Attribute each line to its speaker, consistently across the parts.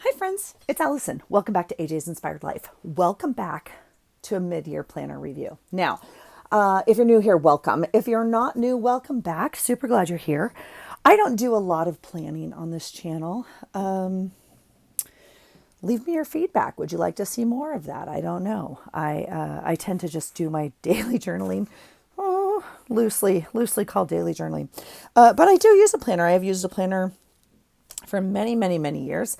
Speaker 1: Hi friends, it's Allison. Welcome back to AJ's Inspired Life. Welcome back to a mid-year planner review. Now, if you're new here, welcome. If you're not new, welcome back. Super glad you're here. I don't do a lot of planning on this channel. Leave me your feedback. Would you like to see more of that? I don't know. I tend to just do my daily journaling. Loosely called daily journaling. But I do use a planner. I have used a planner for many years.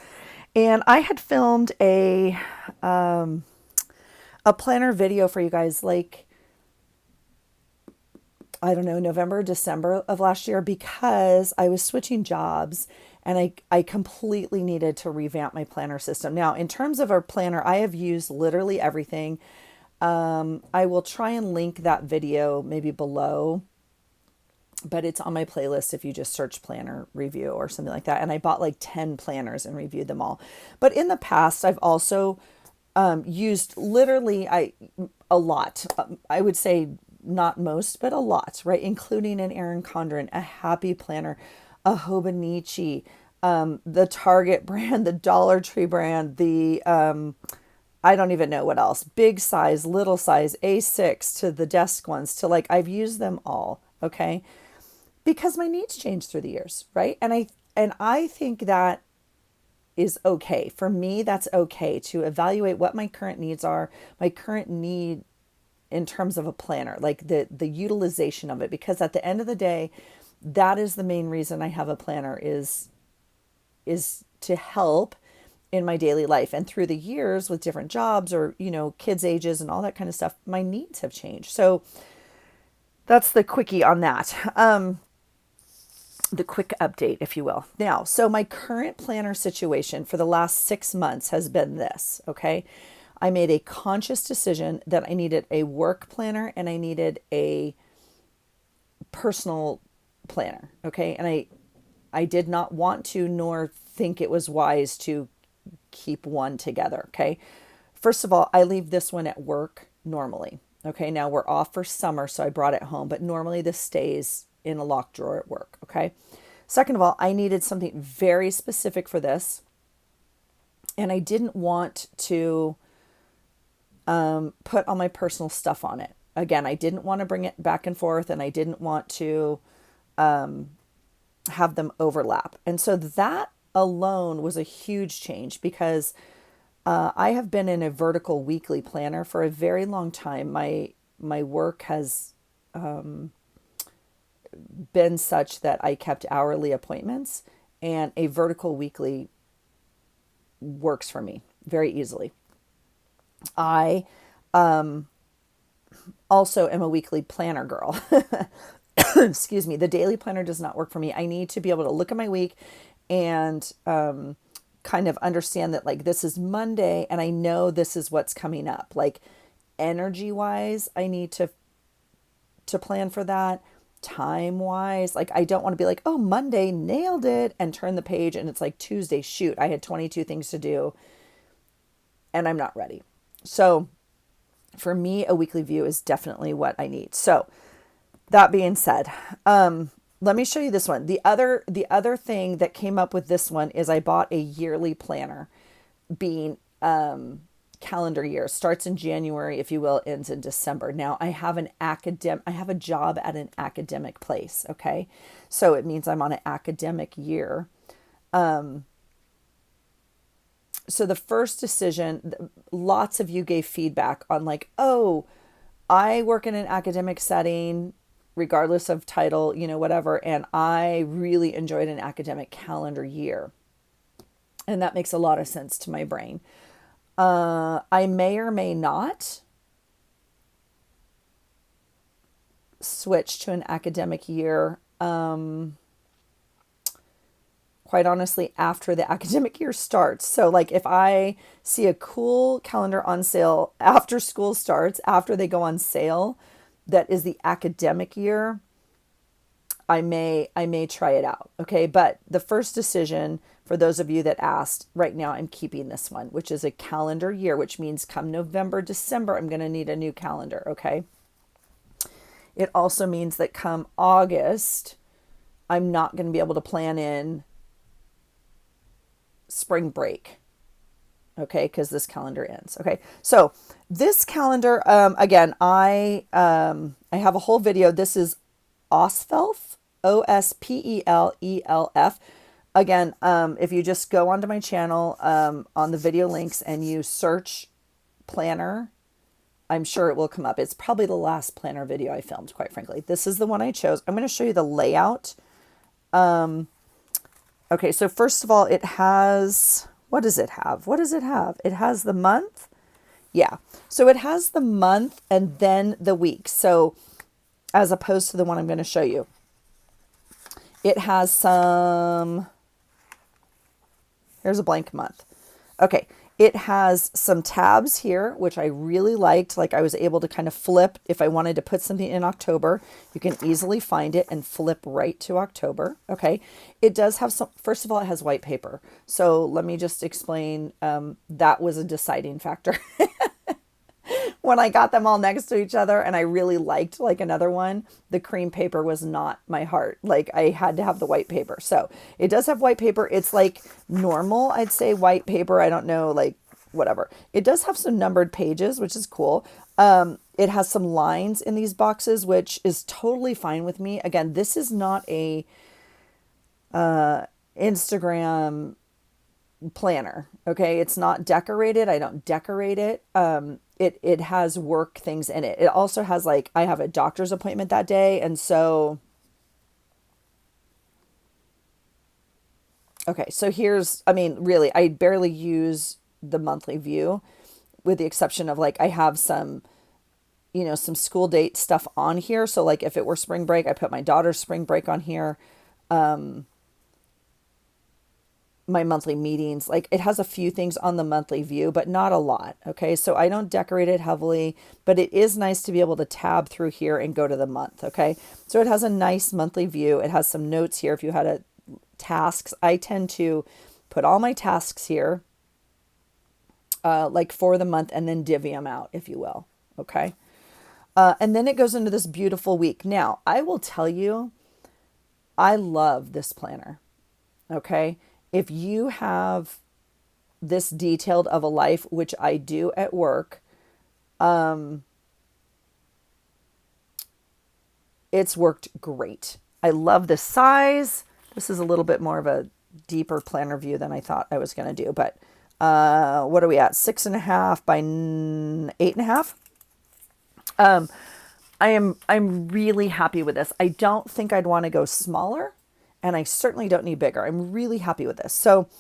Speaker 1: And I had filmed a planner video for you guys like, I don't know, November, December of last year, because I was switching jobs and I completely needed to revamp my planner system. Now, in terms of our planner, I have used literally everything. I will try and link that video maybe below, but it's on my playlist if you just search planner review or something like that. And I bought like 10 planners and reviewed them all. But in the past, I've also used literally a lot. I would say not most, but a lot, right? Including an Erin Condren, a Happy Planner, a Hobonichi, the Target brand, the Dollar Tree brand, the I don't even know what else. Big size, little size, A6 to the desk ones to like I've used them all, okay? Because my needs change through the years, right? And I think that is okay. For me, that's okay to evaluate what my current needs are, my current need in terms of a planner, like the utilization of it, because at the end of the day, that is the main reason I have a planner is to help in my daily life. And through the years with different jobs or, kids' ages and all that kind of stuff, my needs have changed. So that's the quickie on that. The quick update, if you will. Now, so my current planner situation for the last 6 months has been this, okay? I made a conscious decision that I needed a work planner and I needed a personal planner, okay? And I did not want to nor think it was wise to keep one together, okay? First of all, I leave this one at work normally, okay? Now we're off for summer, so I brought it home, but normally this stays in a locked drawer at work, okay? Second of all, I needed something very specific for this, and I didn't want to put all my personal stuff on it. Again, I didn't want to bring it back and forth, and I didn't want to have them overlap. And so that alone was a huge change because I have been in a vertical weekly planner for a very long time. My work has been such that I kept hourly appointments, and a vertical weekly works for me very easily. I also am a weekly planner girl. Excuse me. The daily planner does not work for me. I need to be able to look at my week and kind of understand that like this is Monday and I know this is what's coming up. Like energy wise, I need to plan for that. Time wise, like I don't want to be like, oh, Monday nailed it and turn the page and it's like Tuesday, shoot, I had 22 things to do and I'm not ready. So for me, a weekly view is definitely what I need. So that being said, let me show you this one. The other thing that came up with this one is I bought a yearly planner, being calendar year, starts in January, if you will, ends in December. Now I have a job at an academic place. Okay. So it means I'm on an academic year. So the first decision, lots of you gave feedback on like, oh, I work in an academic setting, regardless of title, whatever. And I really enjoyed an academic calendar year. And that makes a lot of sense to my brain. I may or may not switch to an academic year, quite honestly, after the academic year starts. So like if I see a cool calendar on sale after school starts, after they go on sale, that is the academic year, I may try it out. Okay. But the first decision for those of you that asked, right now I'm keeping this one, which is a calendar year, which means come November, December, I'm going to need a new calendar. Okay. It also means that come August, I'm not going to be able to plan in spring break okay, because this calendar ends. Okay, so this calendar, again, I have a whole video. This is Ospelf, Ospelelf. Again, if you just go onto my channel on the video links and you search planner, I'm sure it will come up. It's probably the last planner video I filmed, quite frankly. This is the one I chose. I'm going to show you the layout. Okay, so first of all, it has, what does it have? What does it have? It has the month. Yeah, so it has the month and then the week. So as opposed to the one I'm going to show you, it has some, here's a blank month. Okay, it has some tabs here, which I really liked. Like I was able to kind of flip. If I wanted to put something in October, you can easily find it and flip right to October. Okay, it does have some, first of all, it has white paper. So let me just explain. That was a deciding factor. When I got them all next to each other and I really liked like another one, the cream paper was not my heart. Like I had to have the white paper. So it does have white paper. It's like normal, I'd say white paper. I don't know, like whatever. It does have some numbered pages, which is cool. It has some lines in these boxes, which is totally fine with me. Again, this is not a Instagram planner. Okay. It's not decorated. I don't decorate it. It has work things in it. It also has like, I have a doctor's appointment that day. And so, okay. So here's, I mean, really, I barely use the monthly view with the exception of like, I have some, you know, some school date stuff on here. So like if it were spring break, I put my daughter's spring break on here. My monthly meetings, like it has a few things on the monthly view, but not a lot. Okay. So I don't decorate it heavily, but it is nice to be able to tab through here and go to the month. Okay. So it has a nice monthly view. It has some notes here. If you had a tasks, I tend to put all my tasks here, like for the month and then divvy them out, if you will. Okay. And then it goes into this beautiful week. Now I will tell you, I love this planner. Okay. If you have this detailed of a life, which I do at work, it's worked great. I love the size. This is a little bit more of a deeper planner view than I thought I was going to do, but what are we at? 6.5 by 8.5. I'm really happy with this. I don't think I'd want to go smaller. And I certainly don't need bigger. I'm really happy with this. So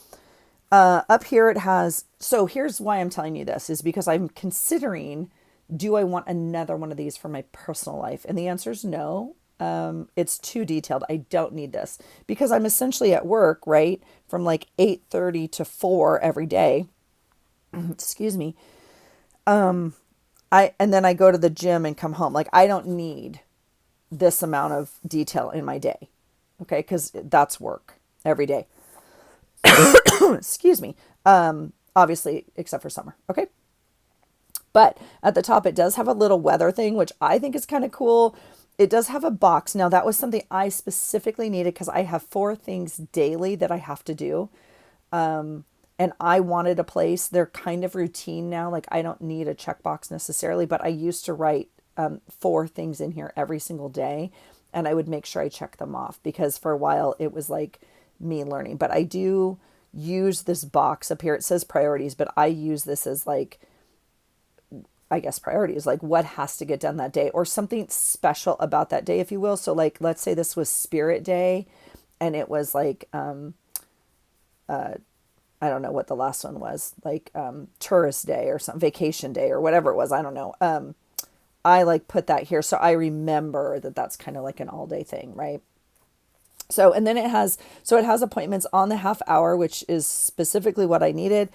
Speaker 1: up here it has, so here's why I'm telling you this is because I'm considering, do I want another one of these for my personal life? And the answer is no. It's too detailed. I don't need this because I'm essentially at work, right? From like 8:30 to 4 every day. Excuse me. And then I go to the gym and come home. Like I don't need this amount of detail in my day. Okay, because that's work every day. Excuse me. Obviously, except for summer. Okay. But at the top, it does have a little weather thing, which I think is kind of cool. It does have a box. Now, that was something I specifically needed because I have 4 things daily that I have to do. And I wanted a place. They're kind of routine now. Like I don't need a checkbox necessarily, but I used to write 4 things in here every single day. And I would make sure I check them off because for a while it was like me learning. But I do use this box up here. It says priorities, but I use this as like, I guess priorities, like what has to get done that day or something special about that day, if you will. So like, let's say this was Spirit Day and it was like, I don't know what the last one was, like tourist day or some vacation day or whatever it was. I don't know. I like put that here. So I remember that that's kind of like an all day thing. Right. So, and then it has appointments on the half hour, which is specifically what I needed.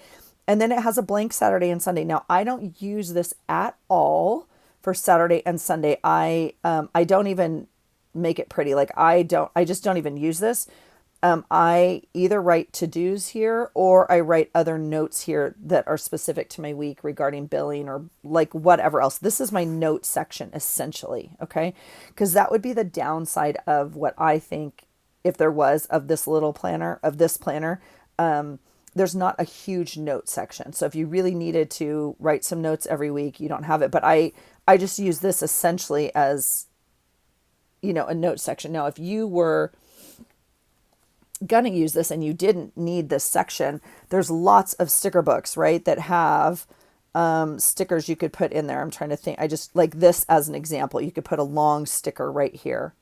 Speaker 1: And then it has a blank Saturday and Sunday. Now I don't use this at all for Saturday and Sunday. I don't even make it pretty. Like I just don't even use this. I either write to-dos here or I write other notes here that are specific to my week regarding billing or like whatever else. This is my note section essentially. Okay. Cause that would be the downside of what I think if there was of this little planner, of this planner, there's not a huge note section. So if you really needed to write some notes every week, you don't have it. But I just use this essentially as, a note section. Now, if you were gonna use this and you didn't need this section, there's lots of sticker books, right, that have stickers you could put in there. I'm trying to think. I just like this as an example. You could put a long sticker right here,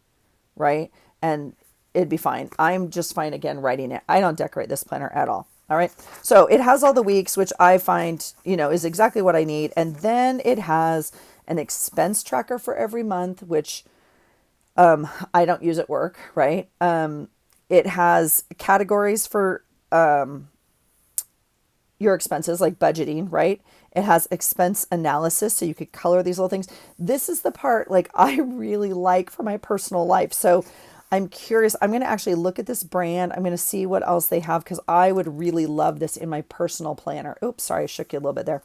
Speaker 1: right? And it'd be fine. I'm just fine again writing it. I don't decorate this planner at all. All right. So it has all the weeks, which I find, is exactly what I need. And then it has an expense tracker for every month, which I don't use at work, right? It has categories for your expenses, like budgeting, right? It has expense analysis, so you could color these little things. This is the part like I really like for my personal life. So I'm curious. I'm going to actually look at this brand. I'm going to see what else they have because I would really love this in my personal planner. Oops, sorry, I shook you a little bit there.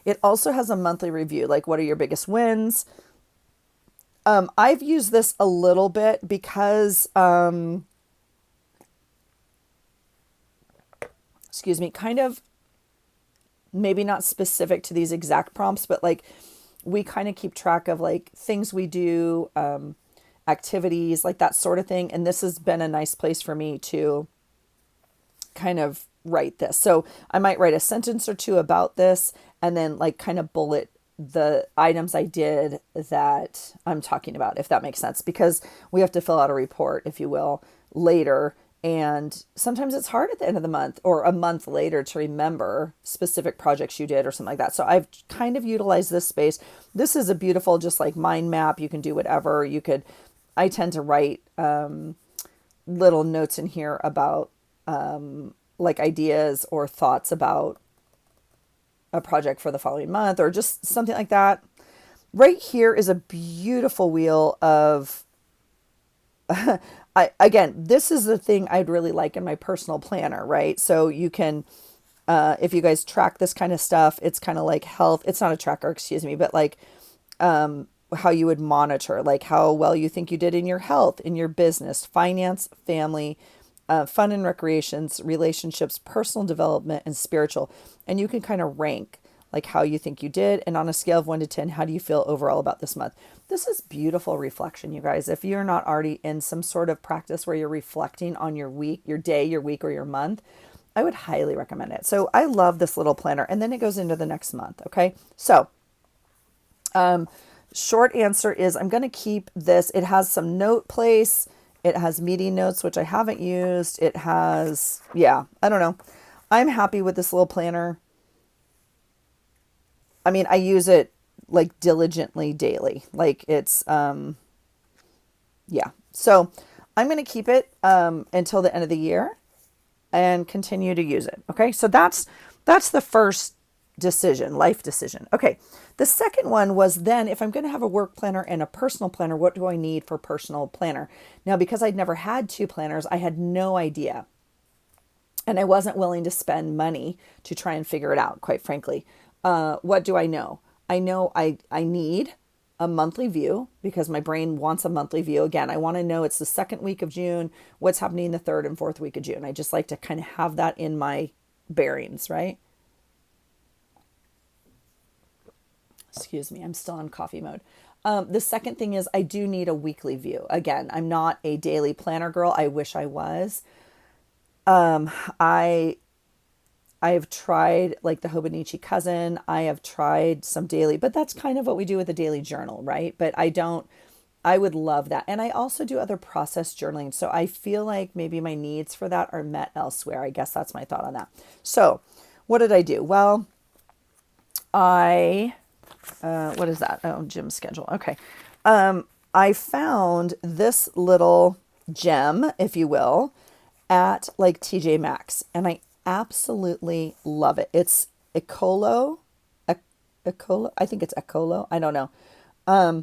Speaker 1: It also has a monthly review, like what are your biggest wins? I've used this a little bit because, excuse me, kind of maybe not specific to these exact prompts, but like we kind of keep track of like things we do, activities, like that sort of thing. And this has been a nice place for me to kind of write this. So I might write a sentence or two about this and then like kind of bullet the items I did that I'm talking about, if that makes sense, because we have to fill out a report, if you will, later. And sometimes it's hard at the end of the month or a month later to remember specific projects you did or something like that. So I've kind of utilized this space. This is a beautiful, just like mind map. You can do whatever you could. I tend to write little notes in here about like ideas or thoughts about a project for the following month or just something like that. Right here is a beautiful wheel of, again, this is the thing I'd really like in my personal planner, right? So you can, if you guys track this kind of stuff, it's kind of like health. It's not a tracker, excuse me, but like how you would monitor, like how well you think you did in your health, in your business, finance, family, fun and recreations, relationships, personal development, and spiritual. And you can kind of rank like how you think you did. And on a scale of 1 to 10, how do you feel overall about this month? This is beautiful reflection, you guys. If you're not already in some sort of practice where you're reflecting on your week, your day, your week, or your month, I would highly recommend it. So I love this little planner. And then it goes into the next month. Okay. So, short answer is I'm going to keep this. It has some note place. It has meeting notes, which I haven't used. It has, I don't know. I'm happy with this little planner. I mean, I use it like diligently daily. Like it's, So I'm going to keep it until the end of the year and continue to use it. Okay. So that's the first decision, life decision. Okay. The second one was then if I'm going to have a work planner and a personal planner, what do I need for personal planner? Now, because I'd never had two planners, I had no idea. And I wasn't willing to spend money to try and figure it out, quite frankly. What do I know? I know I need a monthly view because my brain wants a monthly view. Again, I want to know it's the second week of June, what's happening the third and fourth week of June. I just like to kind of have that in my bearings, right? Excuse me, I'm still on coffee mode. The second thing is I do need a weekly view. Again, I'm not a daily planner girl. I wish I was. I have tried like the Hobonichi cousin. I have tried some daily, but that's kind of what we do with the daily journal, right? But I would love that. And I also do other process journaling. So I feel like maybe my needs for that are met elsewhere. I guess that's my thought on that. So what did I do? Well, what is that? Oh, gym schedule. Okay. I found this little gem, if you will, at like TJ Maxx, and I absolutely love it. It's Ecolo, Ecolo. I think it's Ecolo. I don't know. I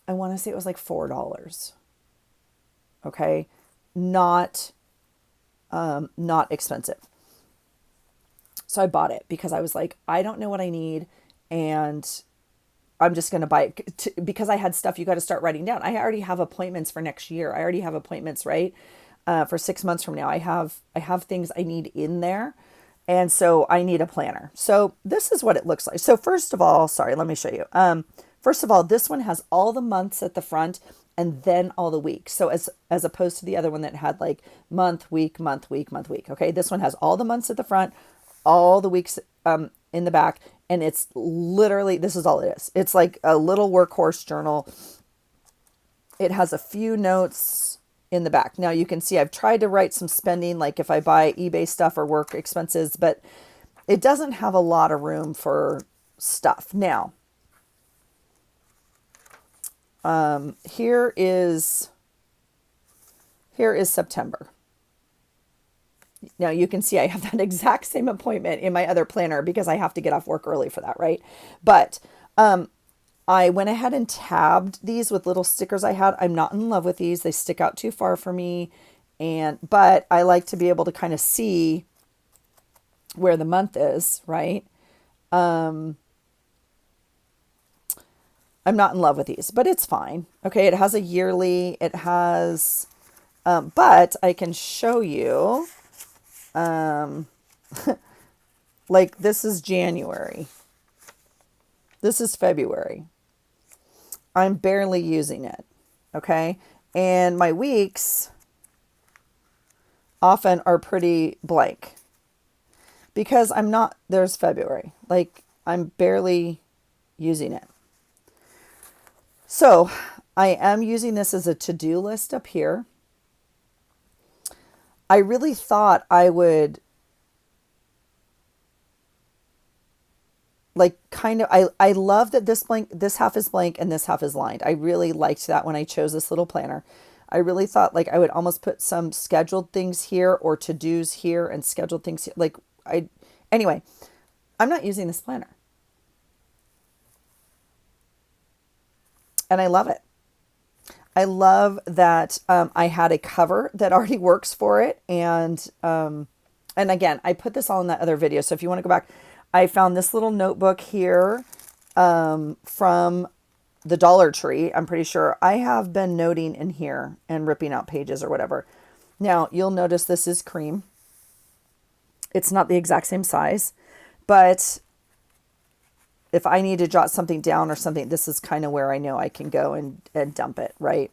Speaker 1: want to say it was like $4. Okay. Not expensive. So I bought it because I was like, I don't know what I need. And I'm just going to buy it because I had stuff you got to start writing down. I already have appointments for next year. I already have appointments, right? for 6 months from now. I have things I need in there. And so I need a planner. So this is what it looks like. So first of all, sorry, let me show you. First of all, this one has all the months at the front and then all the weeks. So as opposed to the other one that had like month, week, month, week, month, week. Okay, this one has all the months at the front, all the weeks in the back, and it's literally, this is all it is. It's like a little workhorse journal. It has a few notes in the back. Now you can see I've tried to write some spending, like if I buy eBay stuff or work expenses, but it doesn't have a lot of room for stuff. Now, here is September. Now you can see I have that exact same appointment in my other planner because I have to get off work early for that, right? But I went ahead and tabbed these with little stickers I had. I'm not in love with these. They stick out too far for me. But I like to be able to kind of see where the month is, right? I'm not in love with these, but it's fine. Okay, it has a yearly, it has, but I can show you, like this is January. This is February. I'm barely using it, okay? And my weeks often are pretty blank because there's February. Like I'm barely using it. So I am using this as a to-do list up here. I really thought I would like kind of, I love that this half is blank and this half is lined. I really liked that when I chose this little planner. I really thought like I would almost put some scheduled things here or to-dos here and scheduled things here. Anyway, I'm not using this planner. And I love it. I love that I had a cover that already works for it. And again, I put this all in that other video. So if you want to go back, I found this little notebook here from the Dollar Tree. I'm pretty sure I have been noting in here and ripping out pages or whatever. Now you'll notice this is cream. It's not the exact same size, but if I need to jot something down or something, this is kind of where I know I can go and dump it, right?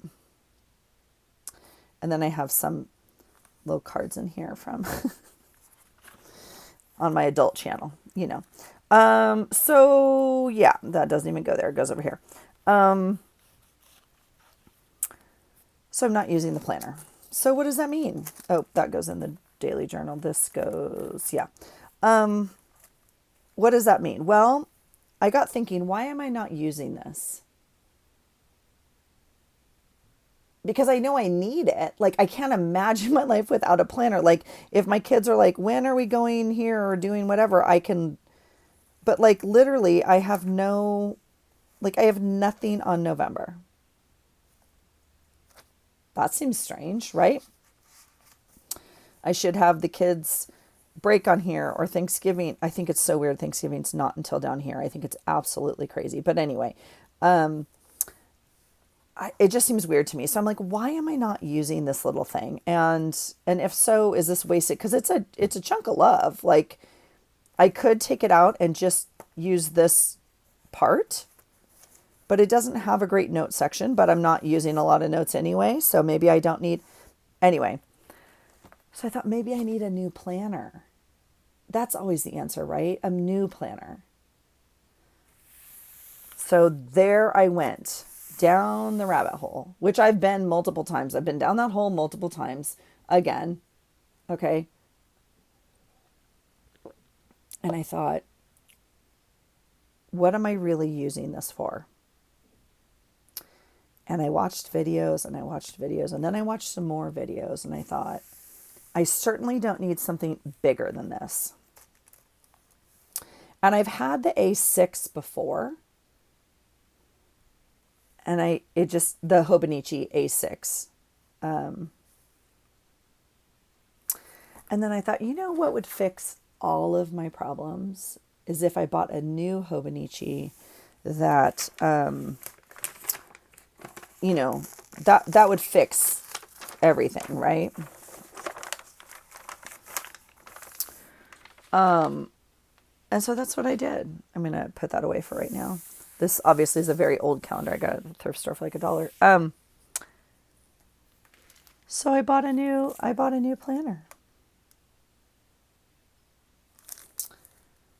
Speaker 1: And then I have some little cards in here from on my adult channel, you know. So yeah, that doesn't even go there. It goes over here. So I'm not using the planner. So what does that mean? Oh, that goes in the daily journal. This goes, yeah. What does that mean? Well, I got thinking, why am I not using this? Because I know I need it. Like, I can't imagine my life without a planner. Like, if my kids are like, when are we going here or doing whatever, I can, but like, literally, I have nothing on November. That seems strange, right? I should have the kids break on here or Thanksgiving. I think it's so weird. Thanksgiving's not until down here. I think it's absolutely crazy. But anyway, it just seems weird to me. So I'm like, why am I not using this little thing? And if so, is this wasted? Because it's a chunk of love. Like I could take it out and just use this part, but it doesn't have a great note section, but I'm not using a lot of notes anyway. So maybe I don't need, anyway. So I thought maybe I need a new planner. That's always the answer, right? A new planner. So there I went down the rabbit hole, which I've been multiple times. I've been down that hole multiple times again. Okay. And I thought, what am I really using this for? And I watched videos and I watched videos and then I watched some more videos and I thought, I certainly don't need something bigger than this. And I've had the A6 before. And the Hobonichi A6. And then I thought, you know what would fix all of my problems is if I bought a new Hobonichi that, that would fix everything, right? And so that's what I did. I'm going to put that away for right now. This obviously is a very old calendar. I got it at the thrift store for like $1. So I bought a new planner.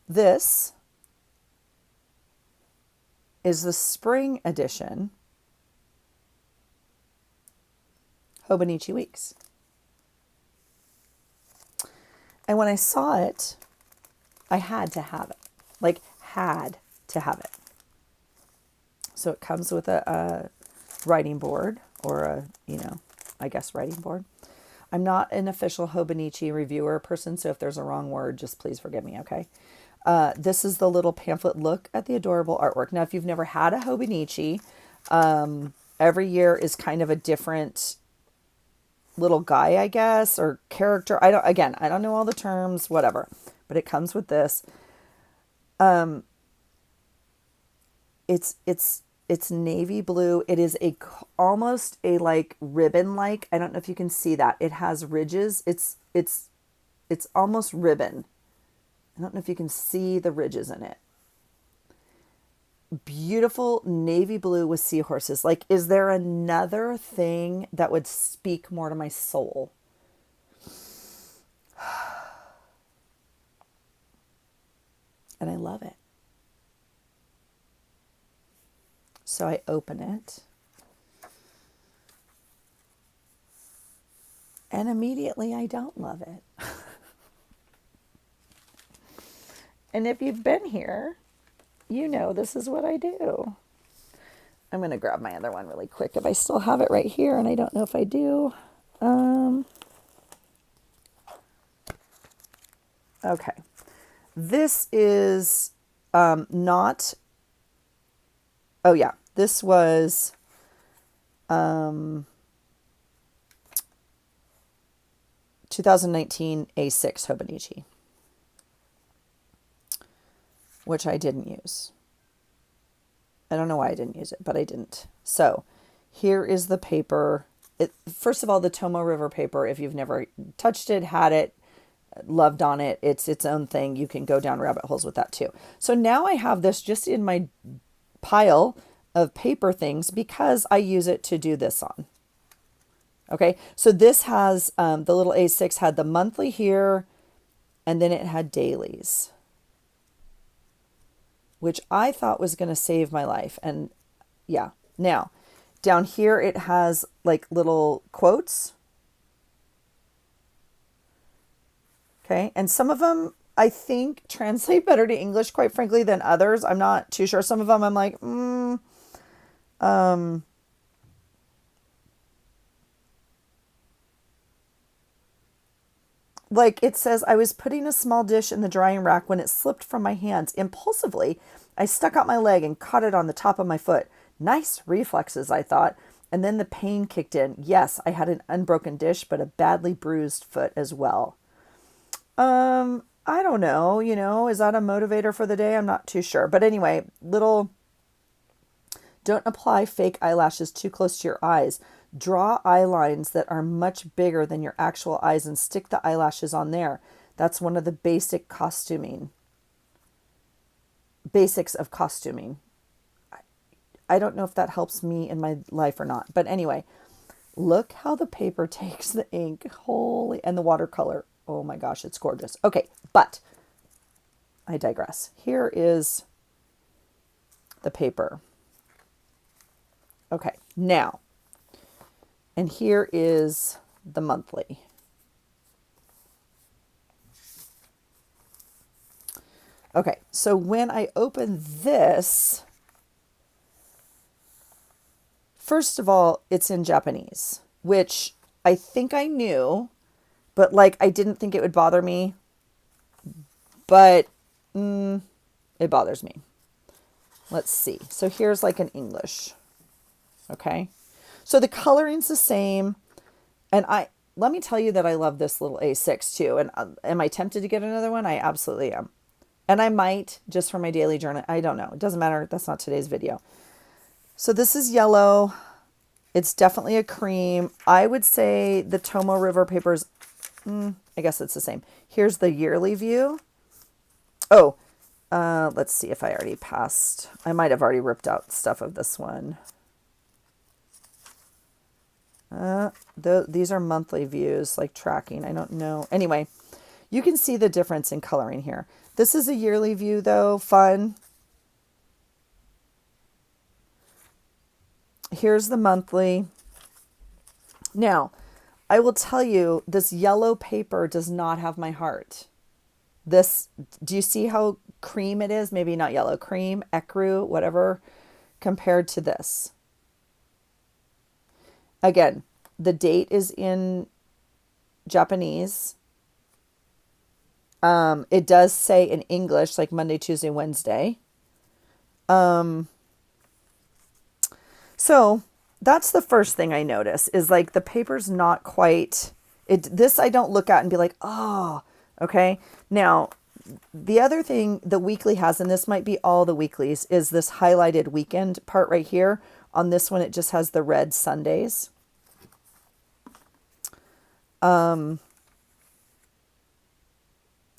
Speaker 1: This is the spring edition Hobonichi Weeks. And when I saw it, I had to have it. Like, had to have it. So it comes with a writing board or I guess writing board. I'm not an official Hobonichi reviewer person, so if there's a wrong word, just please forgive me, okay? This is the little pamphlet. Look at the adorable artwork. Now, if you've never had a Hobonichi, every year is kind of a different little guy, I guess, or character. I don't know all the terms, whatever, but it comes with this. It's navy blue. It is almost a like ribbon like. I don't know if you can see that. It has ridges. It's almost ribbon. I don't know if you can see the ridges in it. Beautiful navy blue with seahorses. Like, is there another thing that would speak more to my soul? And I love it. So I open it. And immediately I don't love it. And if you've been here, you know this is what I do. I'm going to grab my other one really quick if I still have it right here, and I don't know if I do. Okay. This is not... Oh, yeah. This was... 2019 A6 Hobonichi, which I didn't use. I don't know why I didn't use it, but I didn't. So here is the paper. First of all, the Tomo River paper, if you've never touched it, had it, loved on it, it's its own thing. You can go down rabbit holes with that too. So now I have this just in my pile of paper things because I use it to do this on. Okay, so this has, the little A6 had the monthly here, and then it had dailies, which I thought was going to save my life. And yeah, now down here it has like little quotes. Okay, and some of them I think translate better to English, quite frankly, than others. I'm not too sure. Some of them I'm like, like it says, I was putting a small dish in the drying rack when it slipped from my hands. Impulsively, I stuck out my leg and caught it on the top of my foot. Nice reflexes, I thought. And then the pain kicked in. Yes, I had an unbroken dish, but a badly bruised foot as well. I don't know, is that a motivator for the day? I'm not too sure. But anyway, don't apply fake eyelashes too close to your eyes. Draw eye lines that are much bigger than your actual eyes and stick the eyelashes on there. That's one of the basics of costuming. I don't know if that helps me in my life or not. But anyway, look how the paper takes the ink. And the watercolor. Oh my gosh, it's gorgeous. Okay, but I digress. Here is the paper. Okay, now, and here is the monthly. Okay, so when I open this, first of all, it's in Japanese, which I think I knew, but like I didn't think it would bother me, but it bothers me. Let's see. So here's like an English. Okay. So the coloring's the same. And let me tell you that I love this little A6 too. And am I tempted to get another one? I absolutely am. And I might just for my daily journal. I don't know. It doesn't matter. That's not today's video. So this is yellow. It's definitely a cream. I would say the Tomo River papers, I guess it's the same. Here's the yearly view. Oh, let's see if I already passed. I might have already ripped out stuff of this one. These are monthly views, like tracking. I don't know. Anyway, you can see the difference in coloring here. This is a yearly view though, fun. Here's the monthly. Now, I will tell you, this yellow paper does not have my heart. This, do you see how cream it is? Maybe not yellow, cream, ecru, whatever, compared to this. Again, the date is in Japanese. It does say in English, like Monday, Tuesday, Wednesday. So that's the first thing I notice is like the paper's not quite it. This I don't look at and be like, oh, okay. Now, the other thing the weekly has, and this might be all the weeklies, is this highlighted weekend part right here. On this one, it just has the red Sundays.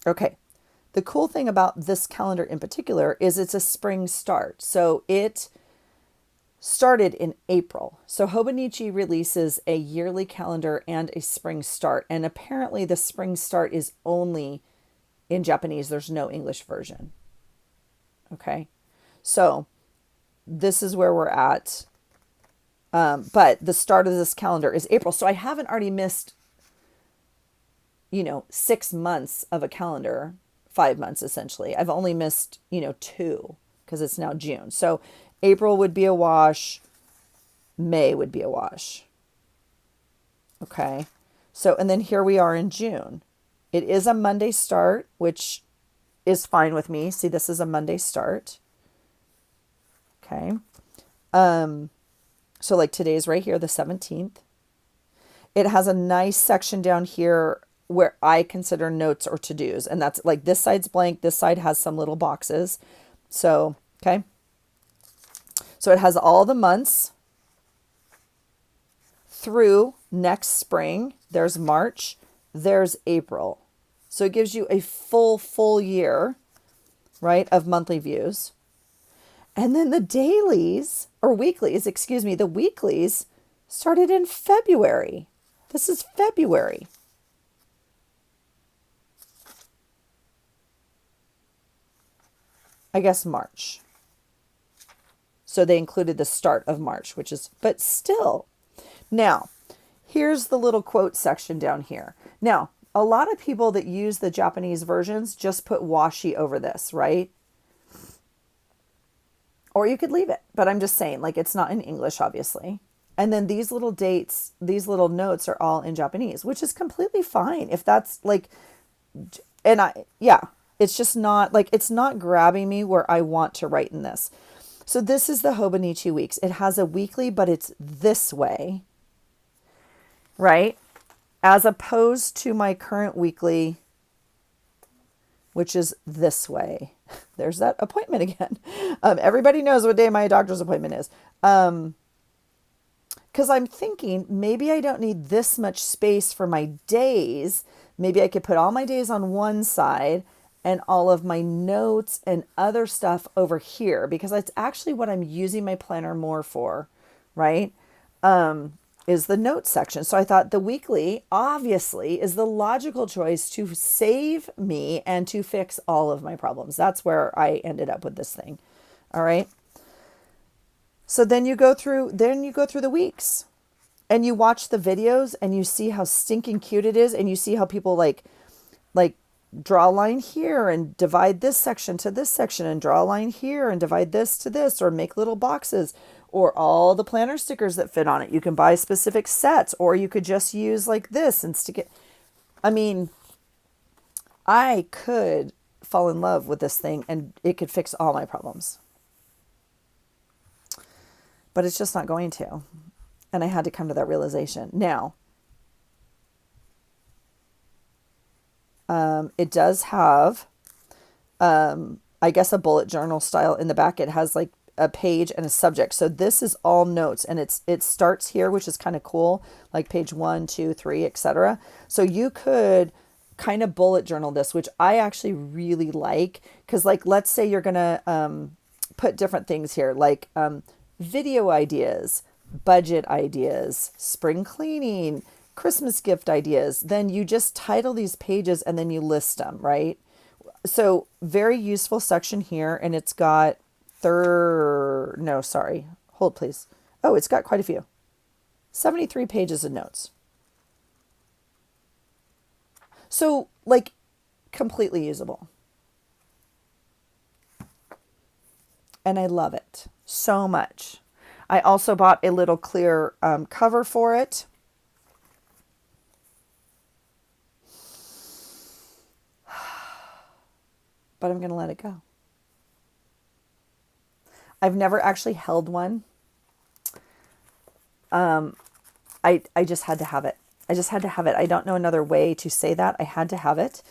Speaker 1: Okay. The cool thing about this calendar in particular is it's a spring start. So it started in April. So Hobonichi releases a yearly calendar and a spring start. And apparently the spring start is only in Japanese. There's no English version. Okay. So this is where we're at. But the start of this calendar is April. So I haven't already missed, 6 months of a calendar, 5 months essentially. I've only missed, 2 because it's now June. So April would be a wash. May would be a wash. Okay. So, and then here we are in June. It is a Monday start, which is fine with me. See, this is a Monday start. Okay. So like today's right here, the 17th. It has a nice section down here where I consider notes or to-dos. And that's like this side's blank. This side has some little boxes. So, okay. So it has all the months through next spring. There's March. There's April. So it gives you a full year, right, of monthly views. And then the dailies, or weeklies, the weeklies started in February. This is February. I guess March. So they included the start of March, but still. Now, here's the little quote section down here. Now, a lot of people that use the Japanese versions just put washi over this, right? Or you could leave it, but I'm just saying, like, it's not in English, obviously. And then these little dates, these little notes are all in Japanese, which is completely fine. If that's like, it's just not like, it's not grabbing me where I want to write in this. So this is the Hobonichi weeks. It has a weekly, but it's this way, right? As opposed to my current weekly, which is this way. There's that appointment again. Everybody knows what day my doctor's appointment is. Because I'm thinking maybe I don't need this much space for my days. Maybe I could put all my days on one side and all of my notes and other stuff over here, because that's actually what I'm using my planner more for, right? Is the notes section. So I thought the weekly obviously is the logical choice to save me and to fix all of my problems. That's where I ended up with this thing. All right. So then you go through the weeks and you watch the videos and you see how stinking cute it is. And you see how people like draw a line here and divide this section to this section and draw a line here and divide this to this, or make little boxes, or all the planner stickers that fit on it. You can buy specific sets, or you could just use like this and stick it. I mean, I could fall in love with this thing and it could fix all my problems. But it's just not going to. And I had to come to that realization. Now, it does have, I guess, a bullet journal style in the back. It has like a page and a subject. So this is all notes, and it starts here, which is kind of cool, like page 1, 2, 3, etc. So you could kind of bullet journal this, which I actually really like. Because, like, let's say you're going to put different things here, like video ideas, budget ideas, spring cleaning, Christmas gift ideas. Then you just title these pages and then you list them, right? So, very useful section here. And it's got no, sorry. Hold, please. Oh, it's got quite a few. 73 pages of notes. So, like, completely usable. And I love it so much. I also bought a little clear cover for it. But I'm going to let it go. I've never actually held one. I just had to have it. I just had to have it. I don't know another way to say that. I had to have it.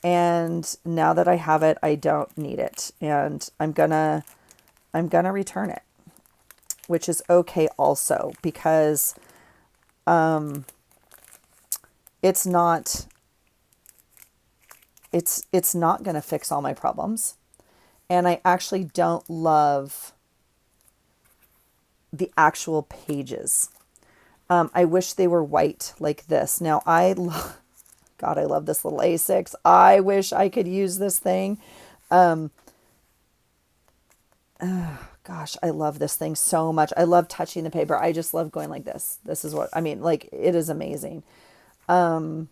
Speaker 1: And now that I have it, I don't need it. And I'm gonna return it, which is okay also, because it's not going to fix all my problems. And I actually don't love the actual pages. I wish they were white like this. Now, God, I love this little A6. I wish I could use this thing. Gosh, I love this thing so much. I love touching the paper. I just love going like this. This is what, I mean, like, it is amazing. And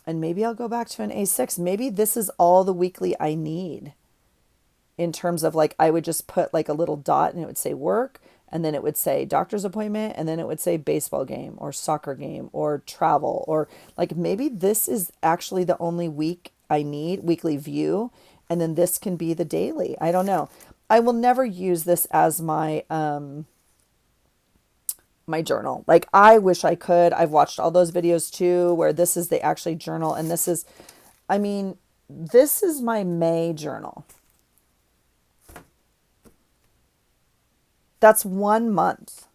Speaker 1: maybe I'll go back to an A6. Maybe this is all the weekly I need, in terms of, like, I would just put like a little dot and it would say work, and then it would say doctor's appointment, and then it would say baseball game or soccer game or travel, or like, maybe this is actually the only week I need, weekly view, and then this can be the daily. I don't know. I will never use this as my my journal. Like, I wish I could. I've watched all those videos too, where this is the actually journal, and this is, I mean, this is my May journal. That's 1 month.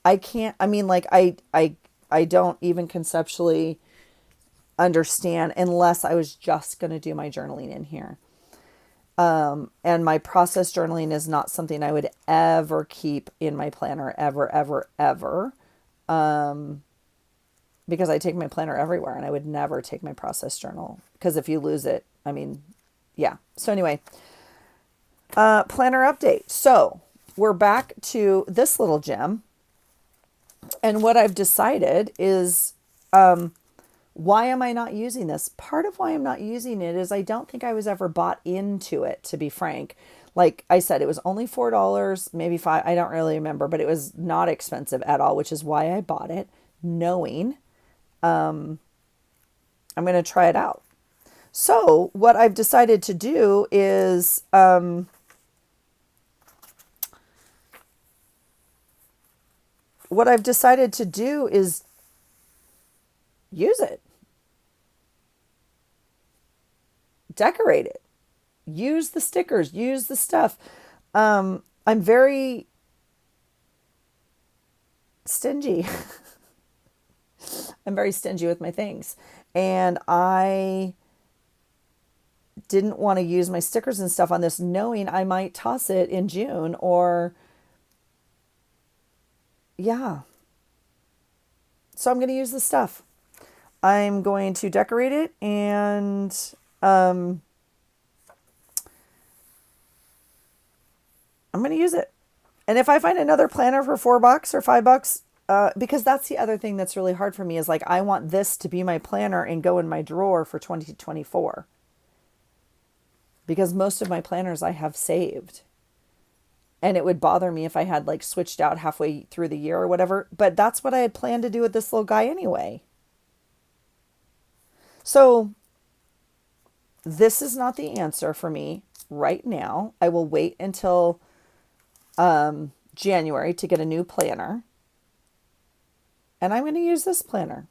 Speaker 1: I can't, I mean, like, I don't even conceptually understand unless I was just going to do my journaling in here. And my process journaling is not something I would ever keep in my planner, ever, ever, ever. Because I take my planner everywhere, and I would never take my process journal, because if you lose it, I mean, yeah. So anyway, planner update. So we're back to this little gem. And what I've decided is, why am I not using this? Part of why I'm not using it is I don't think I was ever bought into it, to be frank. Like I said, it was only $4, maybe $5. I don't really remember, but it was not expensive at all, which is why I bought it, knowing I'm going to try it out. So what I've decided to do is use it. Decorate it. Use the stickers. Use the stuff. I'm very stingy. I'm very stingy with my things. And I didn't want to use my stickers and stuff on this, knowing I might toss it in June, or, yeah. So I'm going to use the stuff. I'm going to decorate it, and I'm going to use it. And if I find another planner for $4 or $5, because that's the other thing that's really hard for me, is like, I want this to be my planner and go in my drawer for 2024. Because most of my planners I have saved. And it would bother me if I had, like, switched out halfway through the year or whatever. But that's what I had planned to do with this little guy anyway. So this is not the answer for me right now. I will wait until January to get a new planner. And I'm going to use this planner.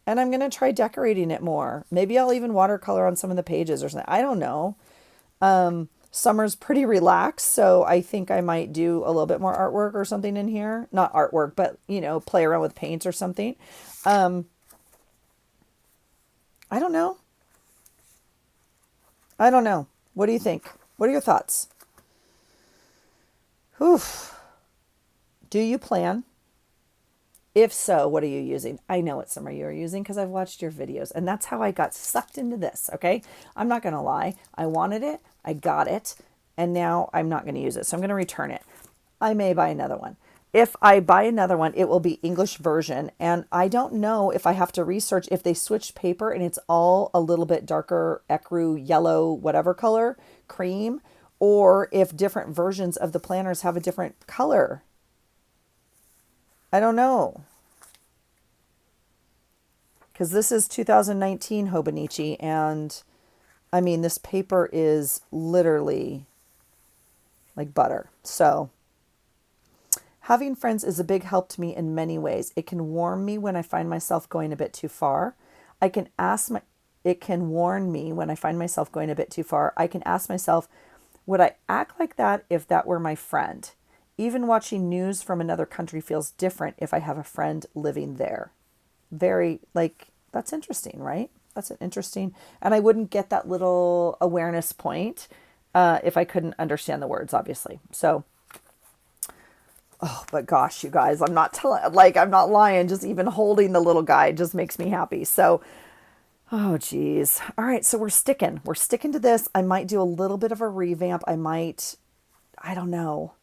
Speaker 1: And I'm going to try decorating it more. Maybe I'll even watercolor on some of the pages or something. I don't know. Summer's pretty relaxed, so I think I might do a little bit more artwork or something in here. Not artwork, but play around with paints or something. Um, I don't know. I don't know. What do you think? What are your thoughts? Oof. Do you plan? If so, what are you using? I know what some of you are using because I've watched your videos, and that's how I got sucked into this. Okay. I'm not going to lie. I wanted it. I got it. And now I'm not going to use it. So I'm going to return it. I may buy another one. If I buy another one, it will be English version. And I don't know if I have to research if they switched paper and it's all a little bit darker, ecru, yellow, whatever color, cream, or if different versions of the planners have a different color. I don't know. Because this is 2019 Hobonichi. And I mean, this paper is literally like butter. So having friends is a big help to me in many ways. It can warm me when I find myself going a bit too far. I can ask my It can warn me when I find myself going a bit too far. I can ask myself, would I act like that if that were my friend? Even watching news from another country feels different if I have a friend living there. Very, like, that's interesting, right? That's an interesting, and I wouldn't get that little awareness point if I couldn't understand the words, obviously. So, oh, but gosh, you guys, I'm not telling, like, I'm not lying. Just even holding the little guy just makes me happy. So, oh, geez. All right. So we're sticking to this. I might do a little bit of a revamp. I don't know.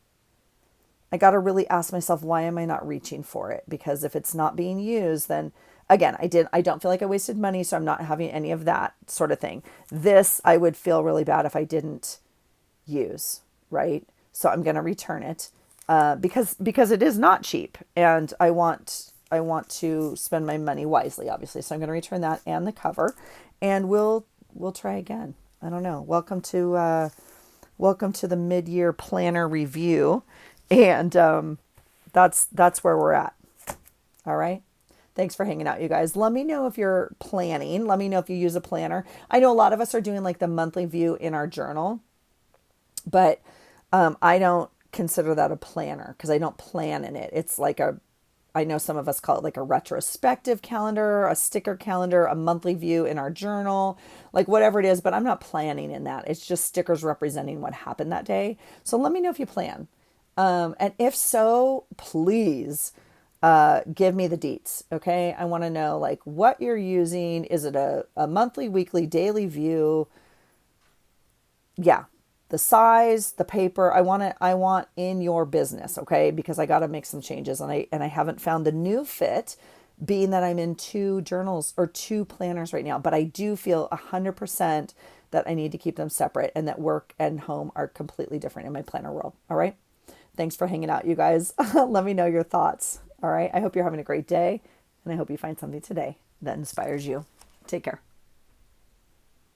Speaker 1: I got to really ask myself, why am I not reaching for it? Because if it's not being used, then again, I don't feel like I wasted money. So I'm not having any of that sort of thing. This, I would feel really bad if I didn't use, right? So I'm going to return it because it is not cheap, and I want to spend my money wisely, obviously. So I'm going to return that and the cover, and we'll try again. I don't know. Welcome to the mid-year planner review, and that's where we're at. All right. Thanks for hanging out, you guys. Let me know if you're planning. Let me know if you use a planner. I know a lot of us are doing like the monthly view in our journal, but I don't consider that a planner because I don't plan in it. It's like I know some of us call it like a retrospective calendar, a sticker calendar, a monthly view in our journal, like whatever it is, but I'm not planning in that. It's just stickers representing what happened that day. So let me know if you plan. And if so, please give me the deets. Okay. I want to know like what you're using. Is it a monthly, weekly, daily view? Yeah. The size, the paper, I want in your business, okay? Because I got to make some changes, and I haven't found the new fit, being that I'm in two journals or two planners right now, but I do feel 100% that I need to keep them separate, and that work and home are completely different in my planner world. All right? Thanks for hanging out, you guys. Let me know your thoughts. All right? I hope you're having a great day, and I hope you find something today that inspires you. Take care.